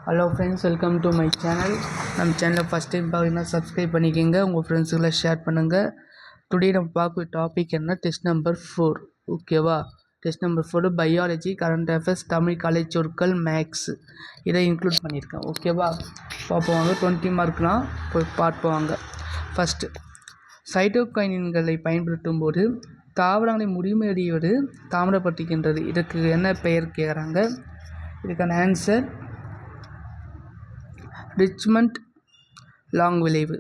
Hello friends, welcome to my channel. நம்ம சேனலை first time பார்த்தீங்கன்னா சப்ஸ்கிரைப் பண்ணிக்கோங்க, உங்கள் ஃப்ரெண்ட்ஸுகளை ஷேர் பண்ணுங்கள். டுடே நம்ம பார்க்குற டாபிக் என்ன, டெஸ்ட் நம்பர் 4. ஓகேவா? Test number 4 biology, current affairs, Tamil கலை சொற்கள், மேக்ஸ் இதை இன்க்ளூட் பண்ணியிருக்கேன். ஓகேவா? பார்ப்போங்க. 20 மார்க்லாம் போய் பார்ப்போங்க. ஃபஸ்ட்டு, சைட்டோகைனின்களை பயன்படுத்தும் போது தாவரங்களை முழுமையடைவது தாமதப்படுத்துகின்றது. இதற்கு என்ன பெயர் கேட்குறாங்க. இதுக்கான ஆன்சர் ரிச்மண்ட் லாங் விளைவு.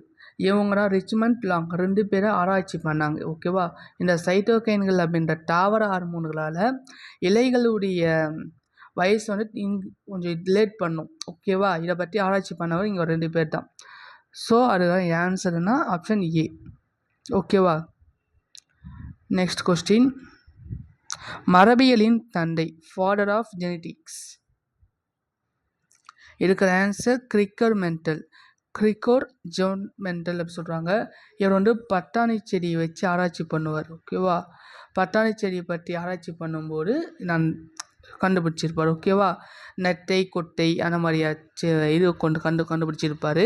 இவங்க ரிச்மண்ட் லாங் 2 பேரை ஆராய்ச்சி பண்ணாங்க. ஓகேவா? இந்த சைட்டோகைன்கள் அப்படின்ற தாவர ஹார்மோன்களால் இலைகளுடைய வயசு கொஞ்சம் டிலேட் பண்ணும். ஓகேவா? இதை பற்றி ஆராய்ச்சி பண்ணவர் இங்கே 2 பேர் தான். ஸோ அதுதான் ஆன்சர்னா ஆப்ஷன் ஏ. ஓகேவா? நெக்ஸ்ட் கொஸ்டின், மரபியலின் தந்தை, ஃபாதர் ஆஃப் ஜெனடிக்ஸ். இருக்கிற answer Gregor mental. கிரிக்கோர் zone mental அப்படி சொல்கிறாங்க. இவர் பட்டாணி செடியை வச்சு ஆராய்ச்சி பண்ணுவார். ஓகேவா? பட்டாணி செடியை பற்றி ஆராய்ச்சி பண்ணும்போது நான் கண்டுபிடிச்சிருப்பார். ஓகேவா? நெட்டை கொட்டை அந்த மாதிரி இது கண்டுபிடிச்சிருப்பார்.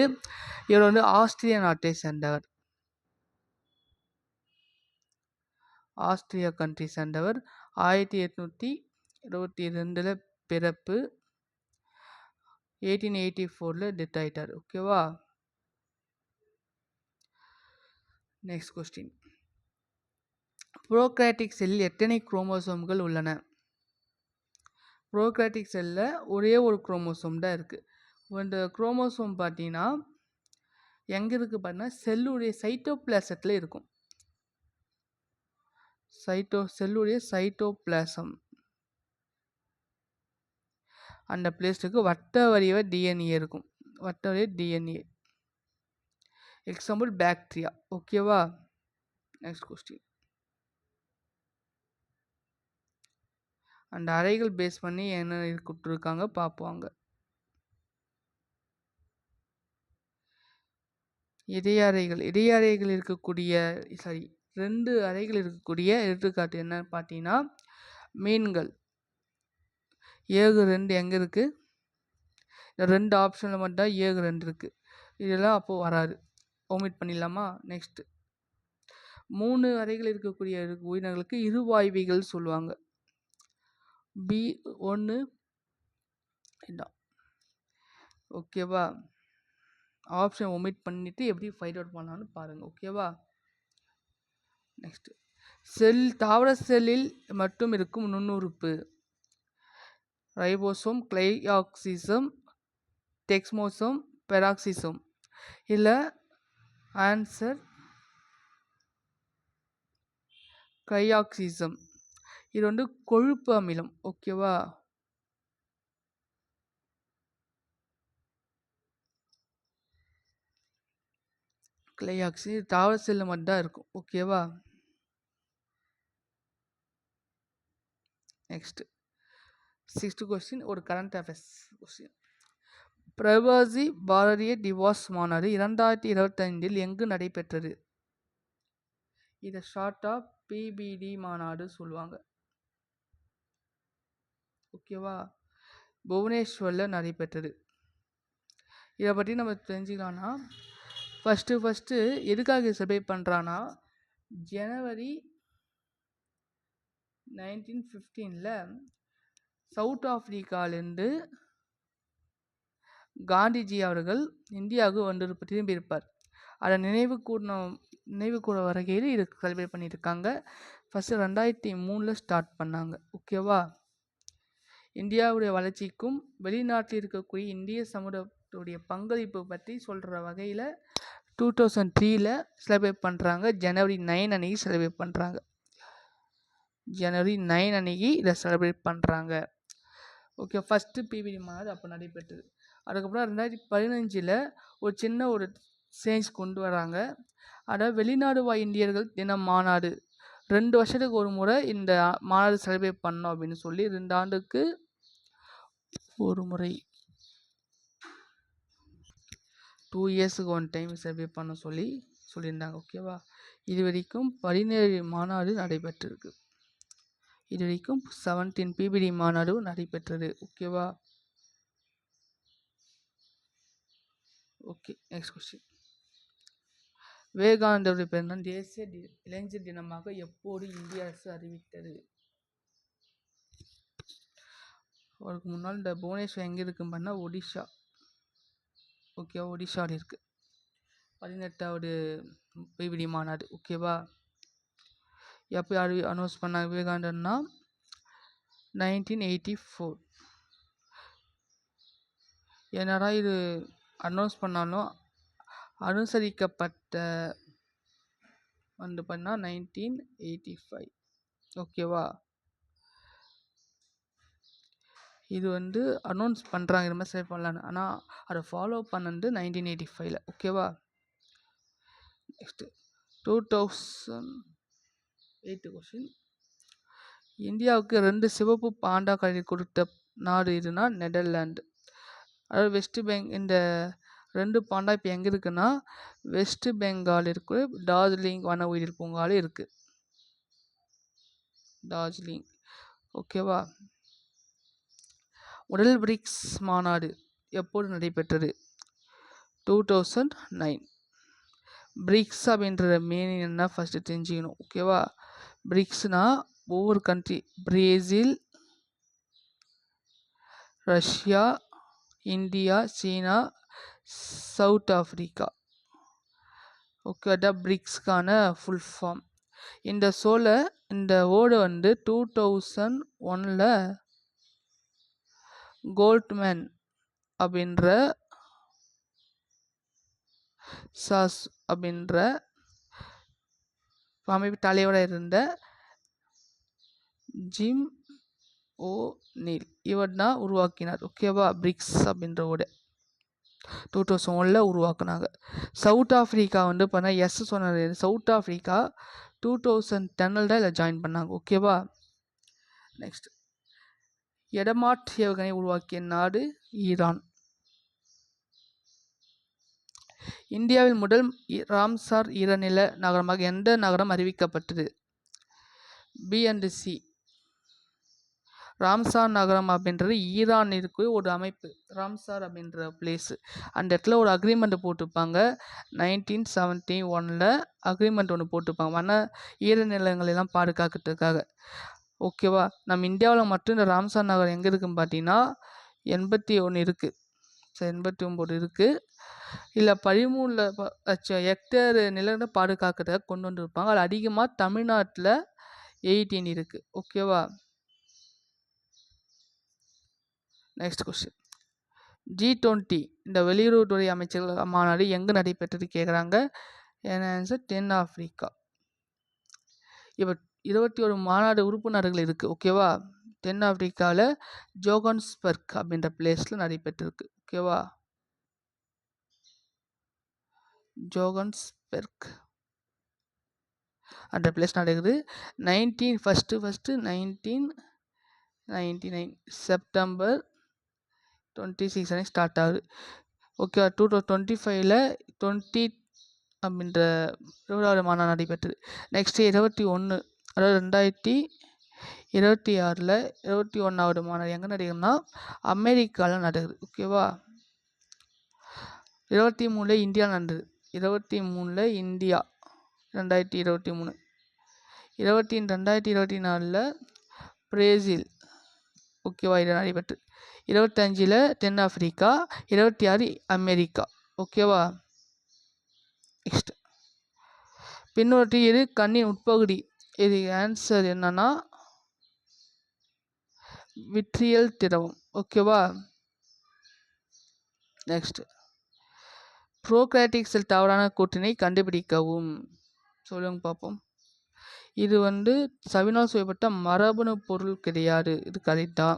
இவர் ஆஸ்திரிய நாட்டை சேர்ந்தவர். ஆஸ்திரியா கண்ட்ரி சேர்ந்தவர். 1822 பிறப்பு, 1884 டெத் ஆகிட்டார். ஓகேவா? நெக்ஸ்ட் கொஸ்டின், ப்ரோகாரியோட்டிக் செல்லில் எத்தனை குரோமோசோம்கள் உள்ளன? ப்ரோகாரியோட்டிக் செல்லில் ஒரே ஒரு குரோமோசோம் தான் இருக்குது. இந்த குரோமோசோம் பார்த்தீங்கன்னா எங்கே இருக்குது பார்த்தீங்கன்னா செல்லுடைய சைட்டோபிளாசத்தில் இருக்கும். செல்லுடைய சைட்டோபிளாசம் அந்த பிளேஸுக்கு வட்ட வடிவ டிஎன்ஏ இருக்கும். வட்ட வடிவ டிஎன்ஏ. Example bacteria. ஓகேவா? நெக்ஸ்ட் கொஸ்டின், அந்த அறைகள் பேஸ் பண்ணி என்ன கொடுத்துருக்காங்க பார்ப்போங்க. இடையறைகள் இருக்கக்கூடிய 2 அறைகள் இருக்கக்கூடிய எடுத்துக்காட்டு என்ன பார்த்தீங்கன்னா மீன்கள். ஏகு 2 எங்கே இருக்குது? இந்த 2 ஆப்ஷனில் மட்டும் ஏகு 2 இருக்குது. இதெல்லாம் அப்போது வராது, ஒமிட் பண்ணிடலாமா? நெக்ஸ்ட், 3 அறைகள் இருக்கக்கூடிய உயிரினங்களுக்கு இருவாய்விகள் சொல்லுவாங்க. B1 இதான். ஓகேவா? ஆப்ஷன் ஒமிட் பண்ணிவிட்டு எப்படி ஃபைண்ட் அவுட் பண்ணலான்னு பாருங்கள். ஓகேவா? நெக்ஸ்ட், தாவர செல்லில் மட்டும் இருக்கும் நுண்ணுறுப்பு. Ribosome, glyoxysome, desmosome, peroxisome. இல்லை ஆன்சர் கிளையாக்சிசம். இது கொழுப்பு அமிலம். ஓகேவா? கிளையாக்சி தாவர செல்லில் மட்டும் தான் இருக்கும். ஓகேவா? நெக்ஸ்ட், 6th கொஸ்டின், ஒரு current affairs question. Pravasi Bharatiya Divas மாநாடு 2025 எங்கு நடைபெற்றது? இதை ஷார்ட்டாக பிபிடி மாநாடு சொல்லுவாங்க. ஓகேவா? புவனேஸ்வரில் நடைபெற்றது. இதை பற்றி நம்ம தெரிஞ்சுக்கலாம்னா ஃபஸ்ட்டு எதுக்காக சர்வே பண்ணுறான்னா ஜனவரி 1915 சவுத் ஆப்பிரிக்காவிலேருந்து காந்திஜி அவர்கள் இந்தியாவுக்கு திரும்பியிருப்பார். அதை நினைவு கூற வகையில் இது செலிப்ரேட் பண்ணியிருக்காங்க. ஃபஸ்ட்டு 2003 ஸ்டார்ட் பண்ணாங்க. ஓகேவா? இந்தியாவுடைய வளர்ச்சிக்கும் வெளிநாட்டில் இருக்கக்கூடிய இந்திய சமூகத்துடைய பங்களிப்பு பற்றி சொல்கிற வகையில் 2003 செலிப்ரேட் பண்ணுறாங்க. ஜனவரி 9 அன்றைக்கி செலிப்ரேட் பண்ணுறாங்க. ஜனவரி 9 அன்றைக்கி இதை செலிப்ரேட் பண்ணுறாங்க. ஓகே, ஃபஸ்ட்டு பிபிடி மாநாடு அப்போ நடைபெற்றது. அதுக்கப்புறம் 2015 ஒரு சின்ன சேஞ்ச் கொண்டு வராங்க. அதாவது வெளிநாடு வாழ் இந்தியர்கள் தின மாநாடு 2 வருஷத்துக்கு ஒரு முறை இந்த மாநாடு செலிப்ரேட் பண்ணோம் அப்படின்னு சொல்லி 2 ஆண்டுக்கு ஒரு முறை 2 இயர்ஸுக்கு 1 டைம் செலிப்ரேட் பண்ண சொல்லியிருந்தாங்க. ஓகேவா? இது வரைக்கும் 17 மாநாடு நடைபெற்றிருக்கு. இது வரைக்கும் 17 பிபிடி மாநாடு நடைபெற்றது. ஓகேவா? Okay, next question. விவேகானந்தருடைய பிறந்த தேசிய இளைஞர் தினமாக எப்போது இந்திய அரசு அறிவித்தது? அவருக்கு முன்னால் இந்த புவனேஸ்வர் எங்கே இருக்குன்னு பண்ணால் ஒடிஷா. ஓகேவா, ஒடிஷாவில் இருக்குது. 18வது பிபிடி மாநாடு. ஓகேவா, எப்போ அனௌன்ஸ் பண்ணாங்க விவேகானந்தர்னா 1984. என்னடா இது அனௌன்ஸ் பண்ணாலும் அனுசரிக்கப்பட்ட வந்து பண்ணால் 1985. ஓகேவா, இது வந்து அனௌன்ஸ் பண்ணுறாங்க இது மாதிரி சேவ் பண்ணலான்னு, ஆனால் அதை ஃபாலோ பண்ணது 1985. ஓகேவா, நெக்ஸ்ட்டு 2008 கொஸ்டின். இந்தியாவுக்கு 2 சிவப்பு பாண்டா கழி கொடுத்த நாடு இதுனா நெதர்லாண்டு. அதாவது வெஸ்ட் இந்த 2 பாண்டா இப்போ எங்கே இருக்குன்னா வெஸ்ட் பெங்கால் இருக்கு, டார்ஜிலிங் வன உயிர் பூங்காலும் இருக்குது. டார்ஜிலிங். ஓகேவா, முதல் பிரிக்ஸ் மாநாடு எப்போது நடைபெற்றது? 2009. பிரிக்ஸ் அப்படின்ற மீனிங் என்ன ஃபஸ்ட்டு தெரிஞ்சுக்கணும். ஓகேவா, பிரிக்ஸ்னா ஒவ்வொரு கண்ட்ரி, பிரேசில், ரஷ்யா, இந்தியா, சீனா, சவுத் ஆஃப்ரிக்கா. ஓகே, அதான் பிரிக்ஸ்க்கான ஃபுல் ஃபார்ம். இந்த வேர்டு வந்து 2001 கோல்ட்மேன் அப்படின்ற அமைப்பு தலைவராக இருந்த ஜிம் ஓ நீல் இவர் தான் உருவாக்கினார். ஓகேவா, பிரிக்ஸ் அப்படின்ற வேர்டு 2001 உருவாக்குனாங்க. சவுத் ஆஃப்ரிக்கா வந்து பண்ண சொன்னது. சவுத் ஆஃப்ரிக்கா 2010 தான் இதில் ஜாயின் பண்ணாங்க. ஓகேவா, நெக்ஸ்ட். எடமாட் ஏவுகணை உருவாக்கிய நாடு ஈரான். இந்தியாவில் முதல் ராம்சார் ஈரநில நகரமாக எந்த நகரம் அறிவிக்கப்பட்டது? B and C. ராம்சார் நகரம் அப்படின்றது ஈரான் இருக்கு ஒரு அமைப்பு, ராம்சார் அப்படின்ற பிளேஸு. அந்த இடத்துல ஒரு அக்ரிமெண்ட் போட்டுப்பாங்க. 1971 அக்ரிமெண்ட் ஒன்று போட்டுப்பாங்க, வன ஈரநிலங்கள் எல்லாம் பாதுகாக்கிறதுக்காக. ஓகேவா, நம்ம இந்தியாவில் மட்டும் இந்த ராம்சார் நகரம் எங்கே இருக்குன்னு பார்த்தீங்கன்னா 81 இருக்குது. 89 இருக்குது. இல்லை 13 லட்சம் ஹெக்டேர் நிலத்தை பாதுகாக்கிறதுக்காக கொண்டு வந்துருப்பாங்க. அது அதிகமாக தமிழ்நாட்டில் 18 இருக்குது. ஓகேவா, நெக்ஸ்ட் கொஸ்டின். G20 இந்த வெளியுறவுத்துறை அமைச்சர்கள் மாநாடு எங்கே நடைபெற்றது கேட்குறாங்க. என்ன ஆன்சர்? தென்னாப்பிரிக்கா. இப்போ 21 மாநாடு உறுப்பு நாடுகள் இருக்குது. ஓகேவா, தென்னாப்பிரிக்காவில் ஜோகன்ஸ்பர்க் அப்படின்ற பிளேஸில் நடைபெற்றிருக்கு. ஓகேவா, ஜோகன்ஸ்பெர்க் அந்த பிளேஸ் நடக்குது. 1999 செப்டம்பர் 26 ஸ்டார்ட் ஆகுது. ஓகேவா, 2025 20 அப்படின்ற 20வது மாநாடு நடைபெற்றது. நெக்ஸ்ட் 21 அதாவது 2026 21வது மாநாடு எங்கே நடக்குதுன்னா அமெரிக்காவில் நடக்குது. ஓகேவா, 23 இந்தியா நடந்தது. 23 இந்தியா 2023. 2024 பிரேசில். ஓகேவா, இது நடைபெற்று. 25 தென்னாப்பிரிக்கா, 26 அமெரிக்கா. ஓகேவா, நெக்ஸ்ட். பின்னொரு இது கண்ணின் உட்பகுதி. இது ஆன்சர் என்னன்னா விட்ரியல் திரவம். ஓகேவா, நெக்ஸ்ட். புரோக்ராட்டிக் செல் தவறான கூற்றினை கண்டுபிடிக்கவும். சொல்லுங்க பார்ப்போம். இது வந்து சவினால் செய்யப்பட்ட மரபணு பொருள் கிடையாது. இது கரெக்டா?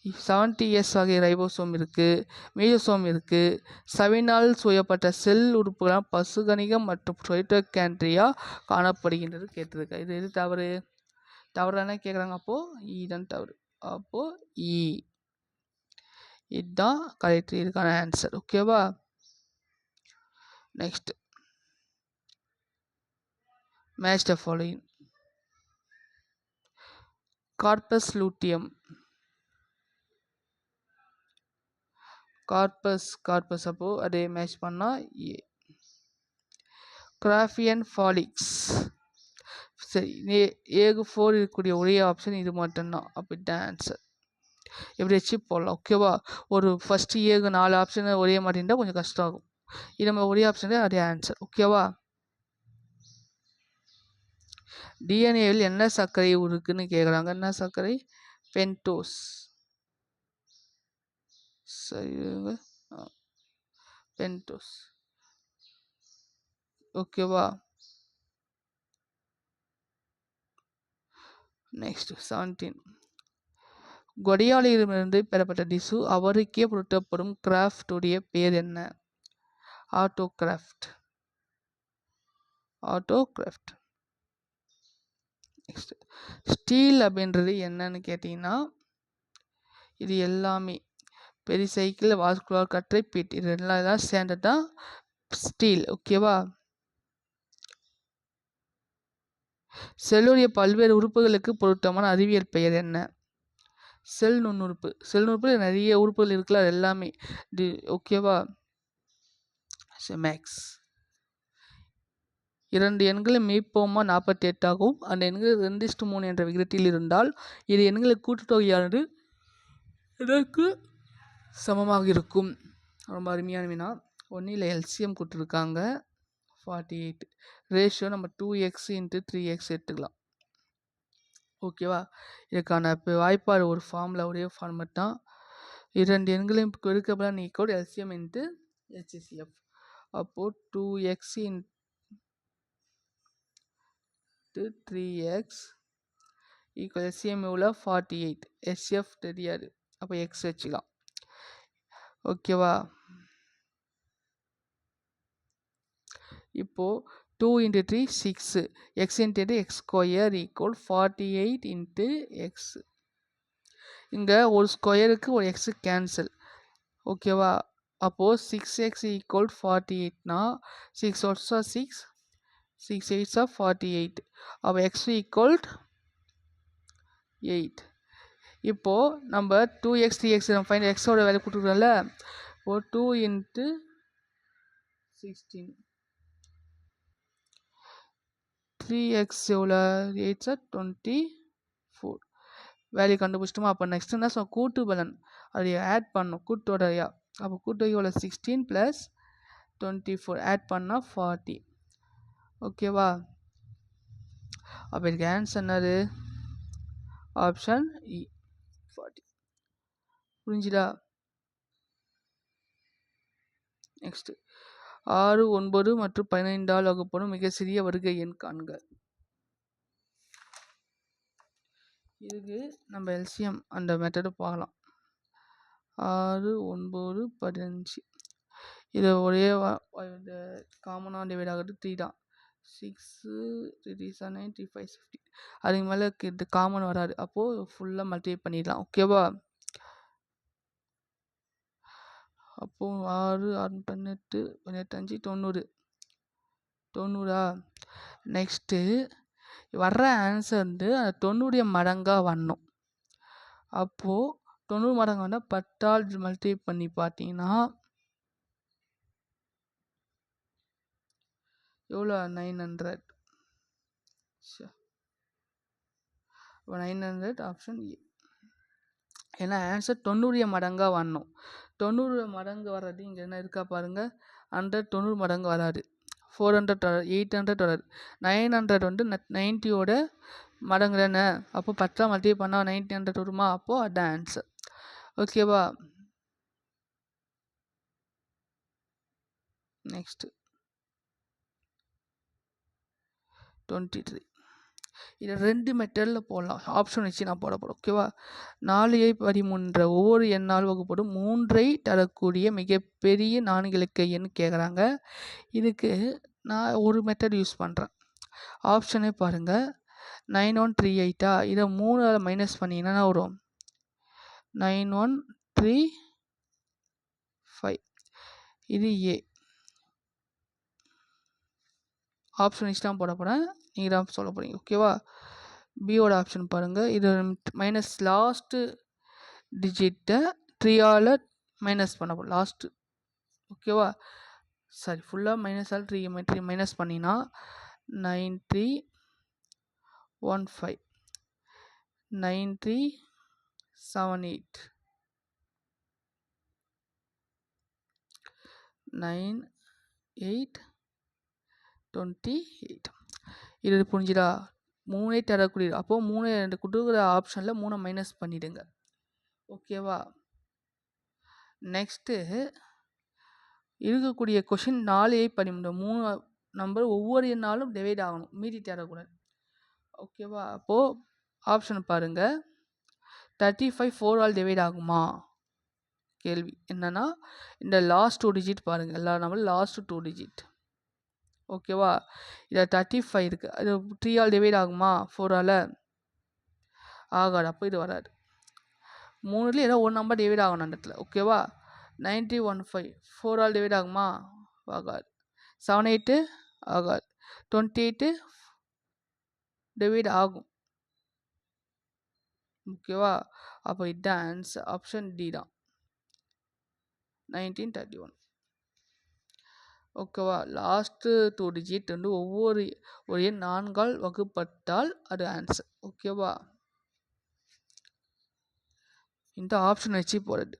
70S வகை ரைபோசோம் இருக்குது, மீசோசோம் இருக்குது. சவினால் செய்யப்பட்ட செல் உறுப்புகளால் பசுகணிகம் மற்றும் சைட்டோகாண்ட்ரியா காணப்படுகின்றது கேட்டிருக்க. இது எது தவறு? தவறான கேட்குறாங்க. அப்போது தான் தவறு. அப்போது இதுதான் கரெக்ட், இதுக்கான ஆன்சர். ஓகேவா, next. Match the following. Corpus luteum, corpus அப்போ அதே மேட்ச் பண்ணால் ஏ. கிராஃபியன் ஃபாலிக்ஸ். சரி, ஏக்கு 4 இருக்கக்கூடிய ஒரே ஆப்ஷன் இது மட்டும்தான். அப்போ ஆன்சர் எப்படி வச்சு போடலாம். ஓகேவா? ஒரு ஃபஸ்ட்டு ஏக்கு 4 ஆப்ஷன் ஒரே மாதிரி இருந்தால் கொஞ்சம் கஷ்டம் ஆகும். இது நம்ம ஒரே ஆப்ஷன் அதே ஆன்சர். ஓகேவா? டிஎன்ஏவில் என்ன சர்க்கரை இருக்குன்னு கேட்குறாங்க. என்ன சர்க்கரை? பென்டோஸ். சரிங்க, பென்டோஸ். ஓகேவா? நெக்ஸ்ட் 17. கொடியாளியிடமிருந்து பெறப்பட்ட டிசு அவருக்கே பொருத்தப்படும் கிராஃப்ட் உடைய பேர் என்ன? ஆட்டோகிராஃப்ட். நெக்ஸ்ட் ஸ்டீல் அப்படின்றது என்னன்னு கேட்டிங்கன்னா, இது எல்லாமே பெரிசைக்கிள், வாஸ்குலர், கற்றை, பீட், இது எல்லாம் சேர்ந்தது தான் ஸ்டீல். ஓகேவா? செல்லுடைய பல்வேறு உறுப்புகளுக்கு பொருத்தமான அறிவியல் பெயர் என்ன? செல் நுண்ணுறுப்பு. செல் நுண்ணுறுப்பு நிறைய உறுப்புகள் இருக்குல்ல, அது எல்லாமே. ஓகேவா? மேக்ஸ். 2 எண்களை மீட்போமா 48 ஆகும். அந்த எண்கள் 2:3 என்ற விகிதத்தில் இருந்தால் இது எண்களுக்கு கூட்டுத்தொகையானது இதற்கு சமமாக இருக்கும். ரொம்ப அருமையான வினா. ஒன்றில் எல்சிஎம் கொடுத்துருக்காங்க 48. ரேஷியோ நம்ம 2x × 3x எடுத்துக்கலாம். ஓகேவா? இதுக்கான வாய்ப்பாடு ஒரு ஃபார்மில் ஒரே ஃபார்மெட் தான். 2 எண்களையும் பெருக்கப்பட நீக்கோடு எல்சிஎம் × HCF. அப்போது 2x × 3x = எல்சிஎம் எவ்வளோ? 48. HCF தெரியாது, அப்போ x வச்சுக்கலாம். ஓகேவா? இப்போது 2 × 3 6. x × x² = 48 × x. இங்கே ஒரு ஸ்கொயருக்கு ஒரு x கேன்சல். ஓகேவா? அப்போது 6x = 48னா 6 1 6, 6 8 48. அப்போ x = 8. இப்போது நம்ம 2x 3x நம்ம ஃபைனல் எக்ஸோட வேல்யூ கொடுத்துருக்கோம்ல. இப்போது 2 × 16, 3x எவ்வளோ? 8 24. வேல்யூ கண்டுபிடிச்சிட்டோமா? அப்போ நெக்ஸ்ட் என்ன சொன்ன? கூட்டு பலன் அதை ஆட் பண்ணணும், கூட்டோடையா. அப்போ கூட்டு எவ்வளோ? 16 + 24 ஆட் பண்ணால் 40. ஓகேவா? அப்போ இதுக்கு ஆன்சர் என்னது? ஆப்ஷன் இ 40. புரிஞ்சுதா? நெக்ஸ்ட் 6, 9 மற்றும் 15ஆல் வகுப்படும் மிக சிறிய வருகை எண் காண்க. இதுக்கு நம்ம எல்சிஎம் அந்த மெத்தடு பார்க்கலாம். 6, 9, 15. இது ஒரே காமனாக டிவைட் ஆகிறது 3 தான். 6, 3 7 9 3 5 50. அதுக்கு மேலே இது காமன் வராது. அப்போது ஃபுல்லாக மல்டிப்ளை பண்ணிடலாம். ஓகேவா? அப்போது 6 6 18 18 5 90. நெக்ஸ்ட்டு வர்ற ஆன்சர் வந்து அந்த 90 மடங்காக வரணும். அப்போது 90 மடங்கு வந்தால் 10ஆல் மல்டிப்ளை பண்ணி பார்த்தீங்கன்னா எவ்வளோ? 900. 900 ஆப்ஷன் ஏ. ஏன்னா ஆன்சர் 90 மடங்காக வரணும். 90 மடங்கு வர்றது இங்கே என்ன இருக்கா பாருங்கள். 100 90 மடங்கு வராது. 400 வராது, 800 வராது. 900 வந்து 90யோட மடங்கு தானே. அப்போ 10ஆல் மல்டிப்ளை பண்ணால் 900 வருமா? அப்போது அதுதான் ஆன்சர். ஓகேவா? நெக்ஸ்ட்டு 23. இதை 2 மெத்தடில் போடலாம். ஆப்ஷன் வச்சு நான் போட போகிறேன். ஓகேவா? 4 13 ஒவ்வொரு எண்ணால் வகுப்படும் 3ஐ தரக்கூடிய மிகப்பெரிய 4 இலக்க எண் கேட்குறாங்க. இதுக்கு நான் ஒரு மெத்தட் யூஸ் பண்ணுறேன். ஆப்ஷனே பாருங்கள். 9138. இதை 3ஆல் மைனஸ் பண்ணிங்கன்னா வரும் 9135. இது ஏ. ஆப்ஷன் வச்சு தான் போட போகிறேன், நீங்கள் தான் சொல்ல போகிறீங்க. ஓகேவா? பியோட ஆப்ஷன் பாருங்கள். இது மைனஸ் லாஸ்ட்டு டிஜிட்டை 3ஆல் மைனஸ் பண்ண போகிறோம் லாஸ்ட்டு. ஓகேவா? சரி, ஃபுல்லாக மைனஸ் ஆல் த்ரீ மைனஸ் பண்ணினா 9315 9378 9828. இது புரிஞ்சுதா? 3 தரக்கூடிய அப்போது 3 ரெண்டு கொடுக்குற ஆப்ஷனில் 3 மைனஸ் பண்ணிவிடுங்க. ஓகேவா? நெக்ஸ்ட்டு இருக்கக்கூடிய கொஷின் 4 13 3 நம்பர் ஒவ்வொரு எண்ணாலும் டிவைட் ஆகணும், மீதி தேடக்கூடாது. ஓகேவா? அப்போது ஆப்ஷன் பாருங்கள். 35 4 ஆல் டிவைட் ஆகுமா? கேள்வி என்னன்னா இந்த லாஸ்ட் 2 டிஜிட் பாருங்கள், எல்லா நம்பரும் லாஸ்ட் 2 டிஜிட். ஓகேவா? இதில் 35 இருக்குது, அது 3 ஆல் டிவைட் ஆகுமா? 4 ஆல் ஆகாது, அப்போ இது வராது. 3லேயும் ஏதோ ஒரு நம்பர் டிவைட் ஆகணும் அந்த இடத்துல. ஓகேவா? 9015 4 ஆல் டிவைட் ஆகுமா? ஆகாது. 78 ஆகாது. 28 டிவைட் ஆகும். ஓகேவா? அப்போ இதுதான் ஆன்சர், ஆப்ஷன் டி தான் 1931. ஓகேவா? லாஸ்ட்டு 2 டிஜிட் வந்து ஒவ்வொரு ஒரு எண் 4ஆல் வகுப்பட்டால் அது ஆன்சர். ஓகேவா? இந்த ஆப்ஷன் வச்சு போகிறது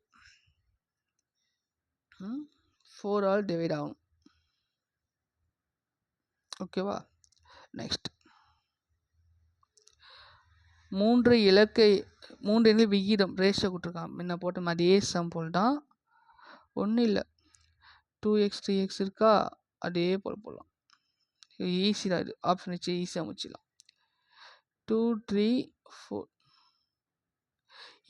4 ஆல் டிவைட் ஆகும். ஓகேவா? நெக்ஸ்ட் 3 எண்ணில் விகிதம் ரேஷியோ கொடுத்துருக்கான். முன்ன போட்ட அதே சம்பள் தான், ஒன்றும் இல்லை. 2x 3x இருக்கா, அதே போல் போடலாம். ஈஸி தான், இது ஆப்ஷன் வச்சு ஈஸியாக முடிச்சிடலாம். 2 3 4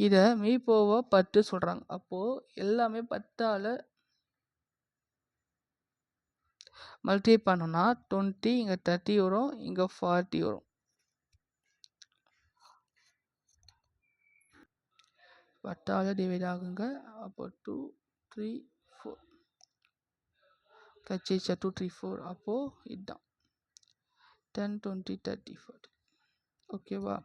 இதை மீப்போவை 10 சொல்கிறாங்க. அப்போது எல்லாமே 10ஆல் மல்டிப்ளை பண்ணோன்னா 20, இங்கே 30 வரும், இங்கே 40 வரும். 10ஆல் டிவைட் ஆகுங்க. அப்போ 2 3 4 கச்சிச்சா 2 3 4. அப்போது இதுதான் 10 20 30 40. ஓகேவா?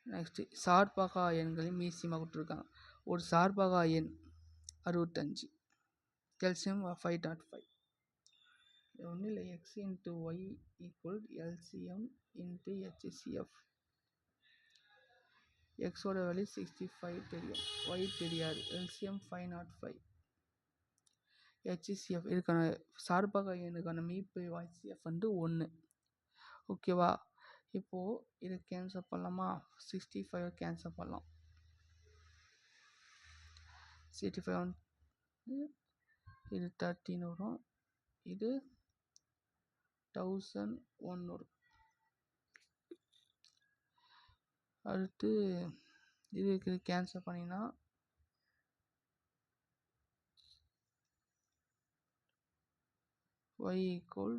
நெக்ஸ்ட்டு சார்பகா எண்களின் மீசியமாக கொடுத்துருக்காங்க. ஒரு சார்பகா எண் 65, எல்சிஎம் 5.5. ஒன்றும் இல்லை, x into y equal LCM into HCF. எக்ஸோட வேல்யூ 65 தெரியும், ஒய் தெரியாது, எல்சிஎம் 505. ஹெச்சிஎஃப் இதுக்கான சார்பகா எண்ணுக்கான மீப்பை ஹெச்சிஎஃப் வந்து 1. ஓகேவா? இப்போது இதை கேன்சல் பண்ணலாமா? 65 கேன்சல் பண்ணலாம். 65 இது 13 வரும், இது 1001 வரும். அடுத்து இது கேன்சல் பண்ணினா y equal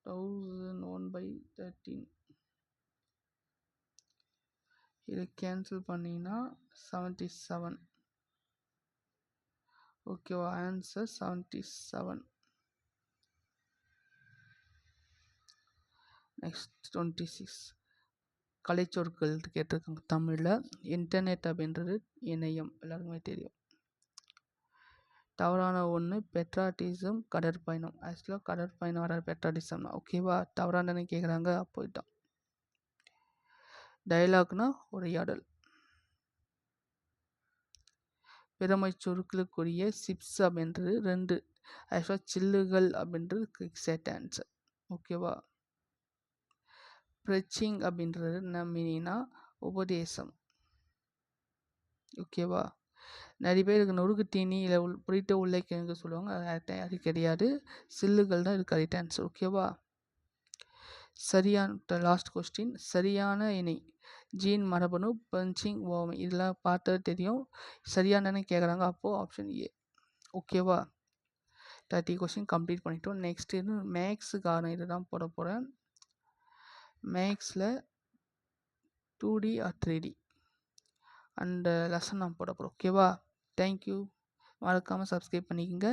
1001/13. இதை கேன்சல் பண்ணினா 77. ஓகேவா? ஆன்சர் 77. நெக்ஸ்ட் 26 கலைச்சொற்கள் கேட்டிருக்காங்க தமிழில். இன்டர்நெட் அப்படின்றது இணையம், எல்லாருக்குமே தெரியும். தவறான ஒன்று பெட்ராட்டிசம், கடற்பயணம். ஆக்சுவலாக கடற்பயணம் வர பெட்ராட்டிசம் தான். ஓகேவா? தவறானன்னு கேட்குறாங்க, அப்போ இதுதான். டயலாக்னா உரையாடல். பிறமை சொற்களுக்குரிய சிப்ஸ் அப்படின்றது 2. ஆக்சுவலாக சில்லுகள் அப்படின்றது கிரிக்ஸெட் ஆன்சர். ஓகேவா? ப்ரெச்சிங் அப்படின்றது என்ன மீனிங்னா உபதேசம். ஓகேவா? நிறைய பேருக்கு நொறுக்கு தீனி இல்லை புரித்த உருளைக்கிழங்கு சொல்லுவாங்க, அது கிடையாது, சில்லுகள் தான் இது கரெக்ட் ஆன்சர். ஓகேவா? சரியான லாஸ்ட் கொஸ்டின், சரியான இணை ஜீன் மரபணு பஞ்சிங் ஓமை, இதெல்லாம் பார்த்தது தெரியும். சரியானன்னு கேட்குறாங்க, அப்போது ஆப்ஷன் ஏ. ஓகேவா? 30 கொஸ்டின் கம்ப்ளீட் பண்ணிட்டோம். நெக்ஸ்ட் இது மேக்ஸுக்கான இது தான் போட போகிறேன். மேக்ஸில் 2D ஆர் 3D அந்த லெசன் நான் போட போகிறோம். ஓகேவா? தேங்க்யூ. மறக்காமல் சப்ஸ்கிரைப் பண்ணிக்கோங்க.